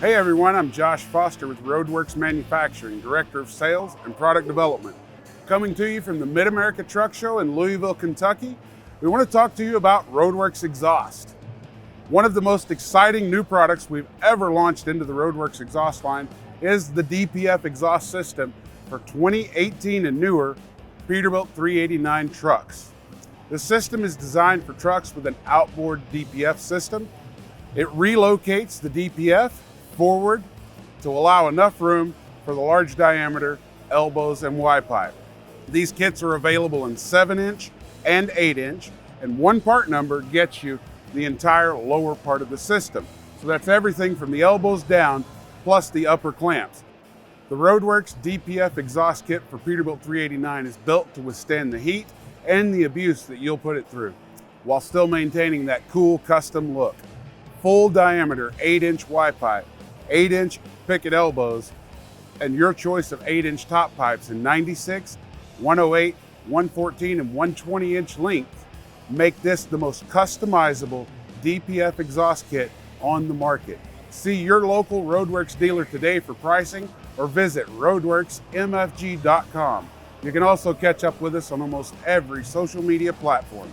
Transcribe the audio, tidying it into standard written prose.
Hey everyone, I'm Josh Foster with RoadWorks Manufacturing, Director of Sales and Product Development. Coming to you from the Mid-America Truck Show in Louisville, Kentucky, we want to talk to you about RoadWorks Exhaust. One of the most exciting new products we've ever launched into the RoadWorks exhaust line is the DPF exhaust system for 2018 and newer Peterbilt 389 trucks. The system is designed for trucks with an outboard DPF system. It relocates the DPF forward to allow enough room for the large diameter elbows and Y-pipe. These kits are available in 7-inch and 8-inch, and one part number gets you the entire lower part of the system. So that's everything from the elbows down, plus the upper clamps. The RoadWorks DPF exhaust kit for Peterbilt 389 is built to withstand the heat and the abuse that you'll put it through, while still maintaining that cool custom look. Full diameter 8-inch Y-pipe, 8-inch picket elbows, and your choice of 8-inch top pipes in 96, 108, 114, and 120-inch length make this the most customizable DPF exhaust kit on the market. See your local RoadWorks dealer today for pricing or visit roadworksmfg.com. You can also catch up with us on almost every social media platform.